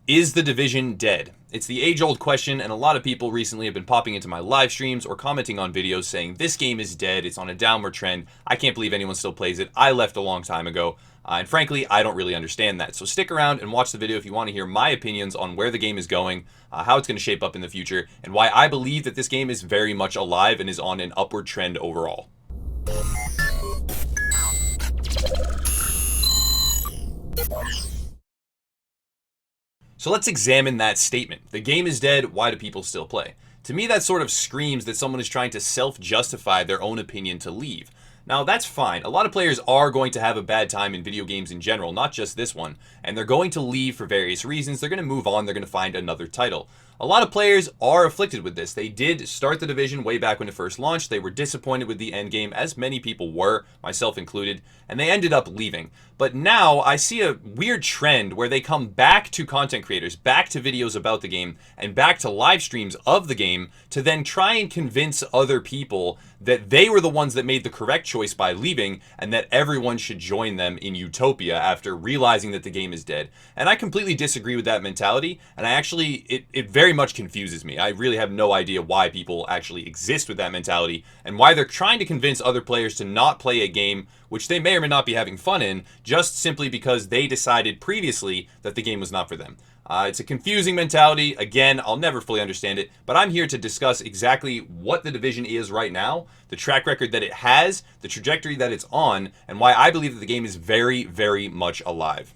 Is The Division dead? It's the age-old question, and a lot of people recently have been popping into my live streams or commenting on videos saying this game is dead, it's on a downward trend, I can't believe anyone still plays it, I left a long time ago, and frankly, I don't really understand that. So stick around and watch the video if you want to hear my opinions on where the game is going, how it's going to shape up in the future, and why I believe that this game is very much alive and is on an upward trend overall. So let's examine that statement. The game is dead, why do people still play? To me, that sort of screams that someone is trying to self-justify their own opinion to leave. Now, that's fine. A lot of players are going to have a bad time in video games in general, not just this one, and they're going to leave for various reasons. They're going to move on, they're going to find another title. A lot of players are afflicted with this. They did start the Division way back when it first launched. They were disappointed with the end game, as many people were, myself included, and they ended up leaving. But now I see a weird trend where they come back to content creators, back to videos about the game, and back to live streams of the game to then try and convince other people that they were the ones that made the correct choice by leaving and that everyone should join them in utopia after realizing that the game is dead. And I completely disagree with that mentality, and it very much confuses me. I really have no idea why people actually exist with that mentality and why they're trying to convince other players to not play a game which they may or may not be having fun in, just simply because they decided previously that the game was not for them. It's a confusing mentality. Again, I'll never fully understand it, but I'm here to discuss exactly what the Division is right now, the track record that it has, the trajectory that it's on, and why I believe that the game is very, very much alive.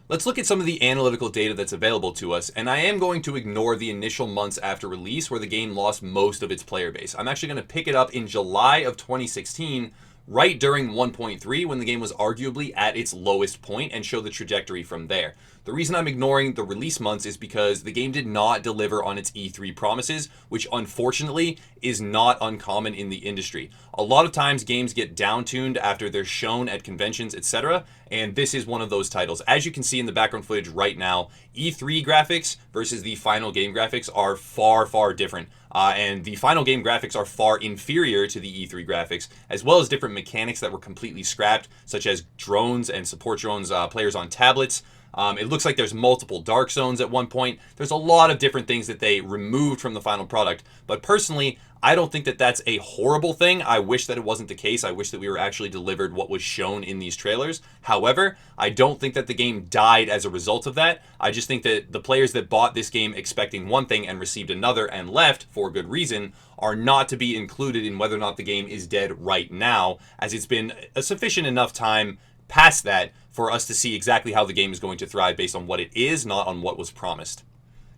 Let's look at some of the analytical data that's available to us, and I am going to ignore the initial months after release where the game lost most of its player base. I'm actually going to pick it up in July of 2016, right during 1.3 when the game was arguably at its lowest point, and show the trajectory from there. The reason I'm ignoring the release months is because the game did not deliver on its E3 promises, which unfortunately is not uncommon in the industry. A lot of times games get down-tuned after they're shown at conventions, etc., and this is one of those titles. As you can see in the background footage right now, E3 graphics versus the final game graphics are far, far different. And the final game graphics are far inferior to the E3 graphics, as well as different mechanics that were completely scrapped, such as drones and support drones, players on tablets. It looks like there's multiple dark zones at one point. There's a lot of different things that they removed from the final product. But personally, I don't think that that's a horrible thing. I wish that it wasn't the case. I wish that we were actually delivered what was shown in these trailers. However, I don't think that the game died as a result of that. I just think that the players that bought this game expecting one thing and received another and left for good reason are not to be included in whether or not the game is dead right now, as it's been a sufficient enough time past that for us to see exactly how the game is going to thrive based on what it is, not on what was promised.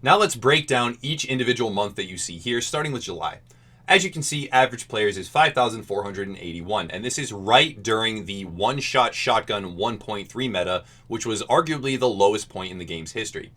Now let's break down each individual month that you see here, starting with July. As you can see, average players is 5,481, and this is right during the one-shot shotgun 1.3 meta, which was arguably the lowest point in the game's history.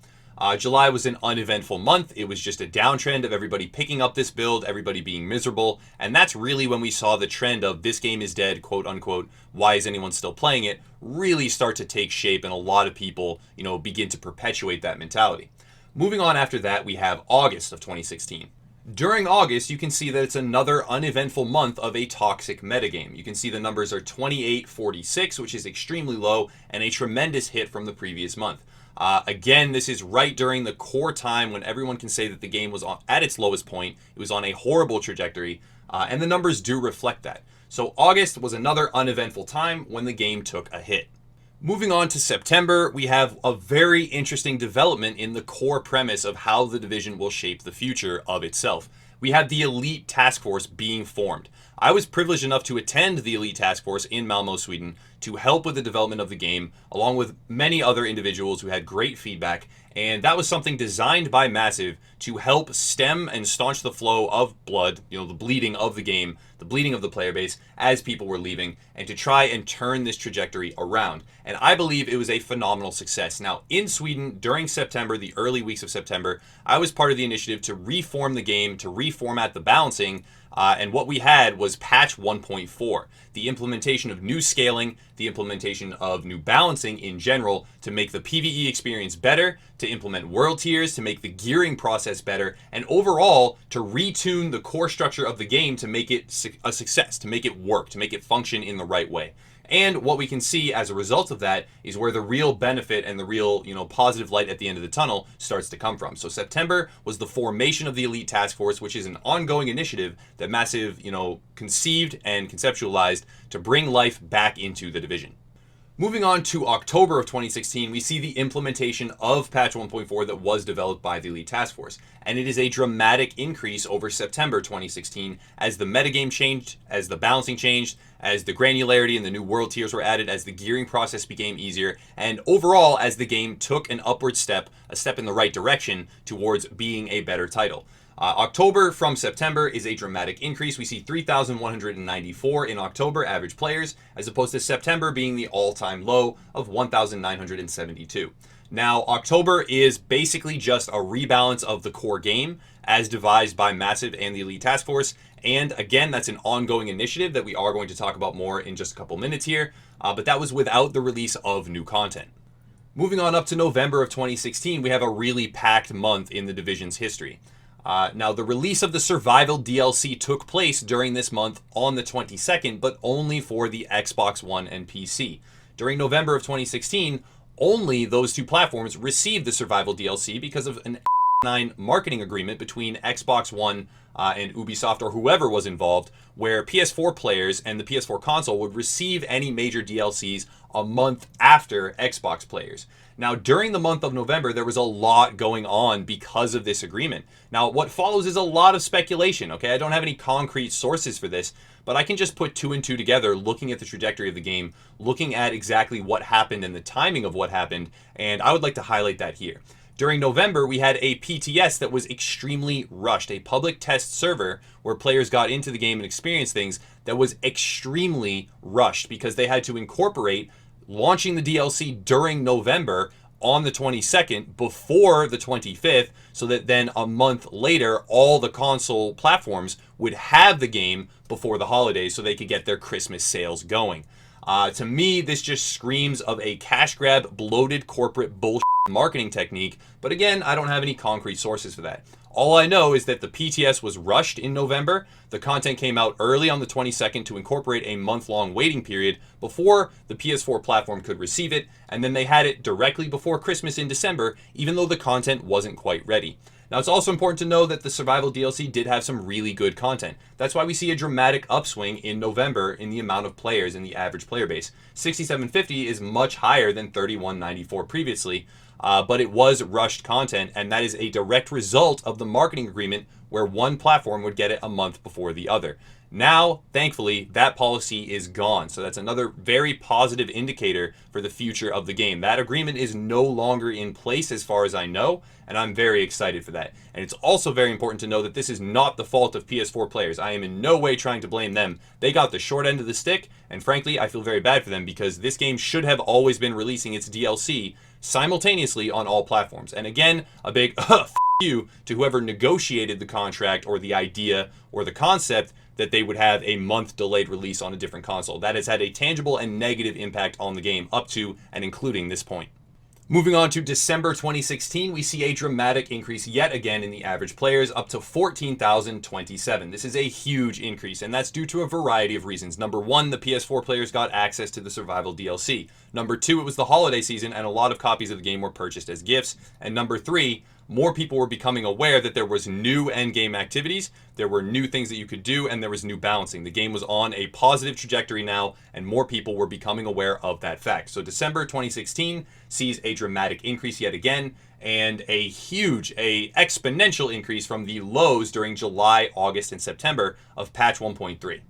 July was an uneventful month. It was just a downtrend of everybody picking up this build, everybody being miserable, and that's really when we saw the trend of this game is dead, quote unquote, why is anyone still playing it, really start to take shape, and a lot of people, begin to perpetuate that mentality. Moving on after that, we have August of 2016. During August, you can see that it's another uneventful month of a toxic metagame. You can see the numbers are 2846, which is extremely low, and a tremendous hit from the previous month. Again, this is right during the core time when everyone can say that the game was at its lowest point. It was on a horrible trajectory, and the numbers do reflect that. So August was another uneventful time when the game took a hit. Moving on to September, we have a very interesting development in the core premise of how the Division will shape the future of itself. We have the Elite Task Force being formed. I was privileged enough to attend the Elite Task Force in Malmo, Sweden, to help with the development of the game, along with many other individuals who had great feedback, and that was something designed by Massive to help stem and staunch the flow of blood, the bleeding of the game, the bleeding of the player base as people were leaving, and to try and turn this trajectory around. And I believe it was a phenomenal success. Now, in Sweden, during September, the early weeks of September, I was part of the initiative to reform the game, to reformat the balancing, and what we had was patch 1.4, the implementation of new scaling, the implementation of new balancing in general to make the PvE experience better, to implement world tiers, to make the gearing process better, and overall to retune the core structure of the game to make it a success, to make it work, to make it function in the right way. And what we can see as a result of that is where the real benefit and the real, positive light at the end of the tunnel starts to come from. So September was the formation of the Elite Task Force, which is an ongoing initiative that Massive, conceived and conceptualized to bring life back into the division. Moving on to October of 2016, we see the implementation of patch 1.4 that was developed by the Elite Task Force. And it is a dramatic increase over September 2016 as the metagame changed, as the balancing changed, as the granularity and the new world tiers were added, as the gearing process became easier, and overall as the game took an upward step, a step in the right direction towards being a better title. October from September is a dramatic increase. We see 3,194 in October average players, as opposed to September being the all-time low of 1,972. Now, October is basically just a rebalance of the core game as devised by Massive and the Elite Task Force. And again, that's an ongoing initiative that we are going to talk about more in just a couple minutes here. But that was without the release of new content. Moving on up to November of 2016, we have a really packed month in the division's history. Now, the release of the Survival DLC took place during this month on the 22nd, but only for the Xbox One and PC. During November of 2016, only those two platforms received the Survival DLC because of an 9 marketing agreement between Xbox One and Ubisoft or whoever was involved, where PS4 players and the PS4 console would receive any major DLCs a month after Xbox players. Now, during the month of November, there was a lot going on because of this agreement. Now, what follows is a lot of speculation, okay? I don't have any concrete sources for this, but I can just put two and two together, looking at the trajectory of the game, looking at exactly what happened and the timing of what happened, and I would like to highlight that here. During November, we had a PTS that was extremely rushed, a public test server where players got into the game and experienced things that was extremely rushed because they had to incorporate launching the DLC during November on the 22nd before the 25th, so that then a month later, all the console platforms would have the game before the holidays so they could get their Christmas sales going. To me, this just screams of a cash grab, bloated corporate bullshit marketing technique, but again, I don't have any concrete sources for that. All I know is that the PTS was rushed in November. The content came out early on the 22nd to incorporate a month-long waiting period before the PS4 platform could receive it, and then they had it directly before Christmas in December, even though the content wasn't quite ready. Now, it's also important to know that the Survival DLC did have some really good content. That's why we see a dramatic upswing in November in the amount of players in the average player base. 6,750 is much higher than 3,194 previously, but it was rushed content, and that is a direct result of the marketing agreement where one platform would get it a month before the other. Now, thankfully, that policy is gone. So that's another very positive indicator for the future of the game. That agreement is no longer in place as far as I know, and I'm very excited for that. And it's also very important to know that this is not the fault of PS4 players. I am in no way trying to blame them. They got the short end of the stick, and frankly, I feel very bad for them because this game should have always been releasing its DLC simultaneously on all platforms. And again, a big f you to whoever negotiated the contract or the idea or the concept that they would have a month delayed release on a different console. That has had a tangible and negative impact on the game up to and including this point. Moving on to December 2016, we see a dramatic increase yet again in the average players, up to 14,027. This is a huge increase, and that's due to a variety of reasons. Number one, the PS4 players got access to the Survival DLC. Number two, it was the holiday season, and a lot of copies of the game were purchased as gifts. And number three, more people were becoming aware that there was new endgame activities, there were new things that you could do, and there was new balancing. The game was on a positive trajectory now, and more people were becoming aware of that fact. So December 2016 sees a dramatic increase yet again, and a huge, exponential increase from the lows during July, August, and September of patch 1.3.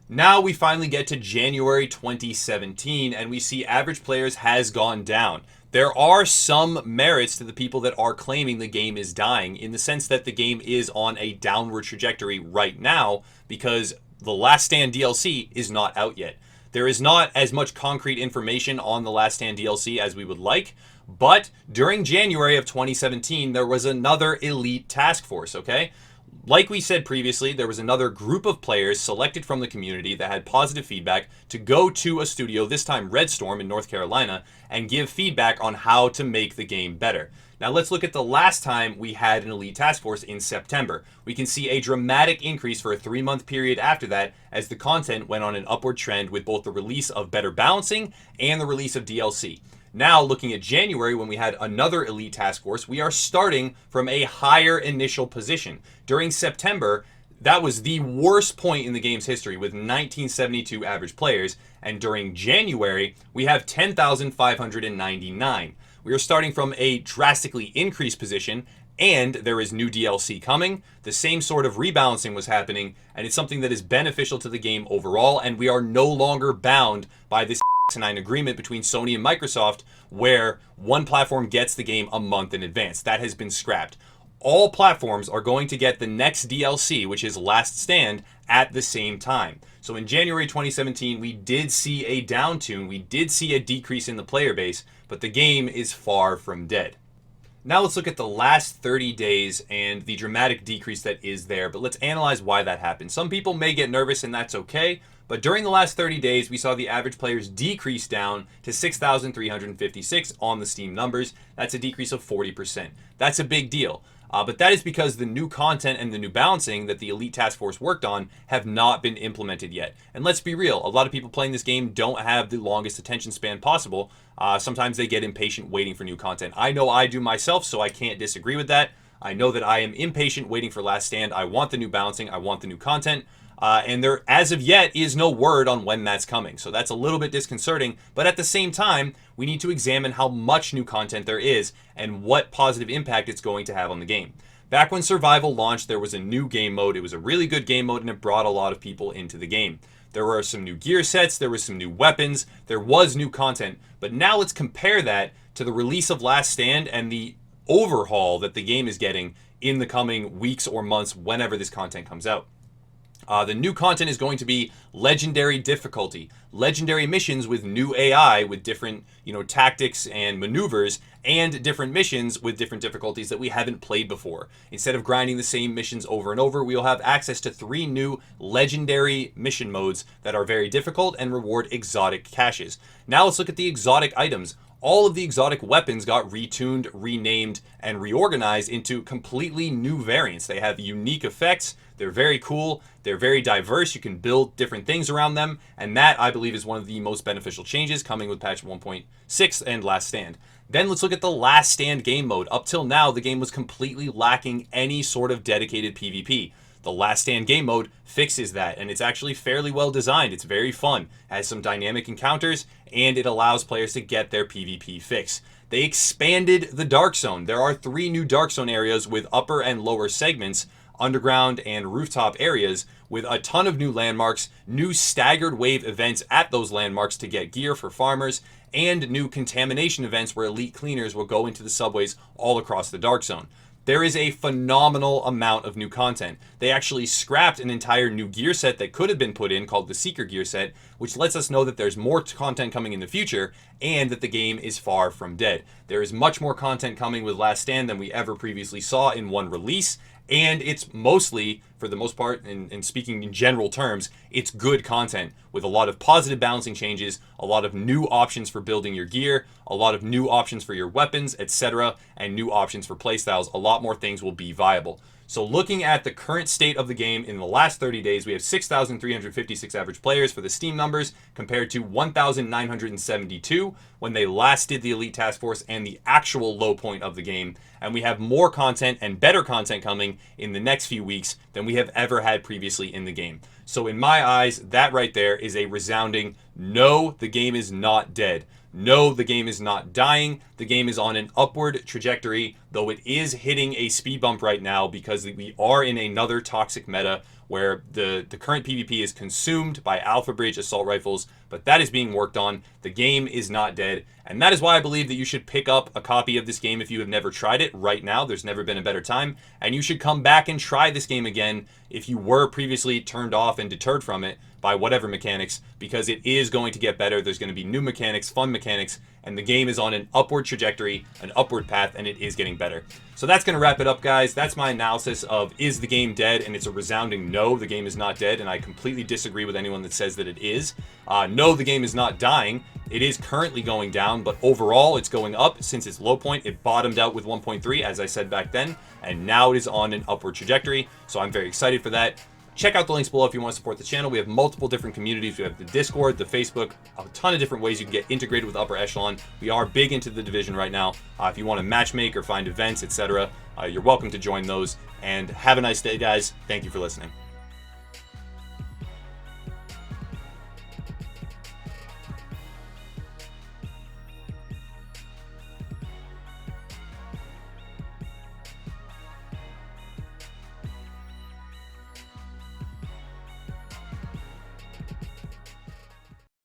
Now we finally get to January 2017, and we see average players has gone down. There are some merits to the people that are claiming the game is dying, in the sense that the game is on a downward trajectory right now because the Last Stand DLC is not out yet. There is not as much concrete information on the Last Stand DLC as we would like, but during January of 2017, there was another Elite Task Force, okay? Like we said previously, there was another group of players selected from the community that had positive feedback to go to a studio, this time Red Storm in North Carolina, and give feedback on how to make the game better. Now let's look at the last time we had an Elite Task Force in September. We can see a dramatic increase for a 3-month period after that as the content went on an upward trend with both the release of better balancing and the release of DLC. Now, looking at January, when we had another Elite Task Force, we are starting from a higher initial position. During September, that was the worst point in the game's history with 1972 average players, and during January, we have 10,599. We are starting from a drastically increased position, and there is new DLC coming. The same sort of rebalancing was happening, and it's something that is beneficial to the game overall, and we are no longer bound by this Sanctionite agreement between Sony and Microsoft where one platform gets the game a month in advance. That has been scrapped. All platforms are going to get the next DLC, which is Last Stand, at the same time. So in January 2017, we did see a downtune, we did see a decrease in the player base, but the game is far from dead. Now let's look at the last 30 days and the dramatic decrease that is there, but let's analyze why that happened. Some people may get nervous and that's okay, but during the last 30 days, we saw the average players decrease down to 6,356 on the Steam numbers. That's a decrease of 40%. That's a big deal. But that is because the new content and the new balancing that the Elite Task Force worked on have not been implemented yet. And let's be real, a lot of people playing this game don't have the longest attention span possible. Sometimes they get impatient waiting for new content. I know I do myself, so I can't disagree with that. I know that I am impatient waiting for Last Stand. I want the new balancing. I want the new content. And there, as of yet, is no word on when that's coming. So that's a little bit disconcerting. But at the same time, we need to examine how much new content there is and what positive impact it's going to have on the game. Back when Survival launched, there was a new game mode. It was a really good game mode, and it brought a lot of people into the game. There were some new gear sets. There were some new weapons. There was new content. But now let's compare that to the release of Last Stand and the overhaul that the game is getting in the coming weeks or months whenever this content comes out. The new content is going to be legendary difficulty, legendary missions with new AI, with different, tactics and maneuvers, and different missions with different difficulties that we haven't played before. Instead of grinding the same missions over and over, we will have access to 3 new legendary mission modes that are very difficult and reward exotic caches. Now let's look at the exotic items. All of the exotic weapons got retuned, renamed, and reorganized into completely new variants. They have unique effects. They're very cool. They're very diverse. You can build different things around them. And that, I believe, is one of the most beneficial changes coming with patch 1.6 and Last Stand. Then let's look at the Last Stand game mode. Up till now, the game was completely lacking any sort of dedicated PvP. The Last Stand game mode fixes that, and it's actually fairly well designed. It's very fun, has some dynamic encounters, and it allows players to get their PvP fix. They expanded the Dark Zone. There are 3 new Dark Zone areas with upper and lower segments, underground and rooftop areas, with a ton of new landmarks, new staggered wave events at those landmarks to get gear for farmers, and new contamination events where elite cleaners will go into the subways all across the Dark Zone. There is a phenomenal amount of new content. They actually scrapped an entire new gear set that could have been put in called the Seeker gear set, which lets us know that there's more content coming in the future and that the game is far from dead. There is much more content coming with Last Stand than we ever previously saw in one release, and it's mostly, for the most part, and speaking in general terms, it's good content with a lot of positive balancing changes, a lot of new options for building your gear, a lot of new options for your weapons, etc., and new options for playstyles. A lot more things will be viable. So looking at the current state of the game in the last 30 days, we have 6,356 average players for the Steam numbers compared to 1,972 when they last did the Elite Task Force and the actual low point of the game. And we have more content and better content coming in the next few weeks than we have ever had previously in the game. So in my eyes, that right there is a resounding no, the game is not dead. No, the game is not dying. The game is on an upward trajectory, though it is hitting a speed bump right now because we are in another toxic meta where the current PvP is consumed by Alpha Bridge assault rifles, but that is being worked on. The game is not dead, and that is why I believe that you should pick up a copy of this game if you have never tried it right now. There's never been a better time, and you should come back and try this game again if you were previously turned off and deterred from it by whatever mechanics, because it is going to get better. There's going to be new mechanics, fun mechanics, and the game is on an upward trajectory, an upward path, and it is getting better. So that's going to wrap it up, guys. That's my analysis of is the game dead, and it's a resounding no, the game is not dead, and I completely disagree with anyone that says that it is. No, the game is not dying. It is currently going down, but overall it's going up. Since its low point, it bottomed out with 1.3, as I said back then, and now it is on an upward trajectory, so I'm very excited for that. Check out the links below if you want to support the channel. We have multiple different communities. We have the Discord, the Facebook, a ton of different ways you can get integrated with Upper Echelon. We are big into the division right now. If you want to matchmake or find events, etc., you're welcome to join those. And have a nice day, guys. Thank you for listening.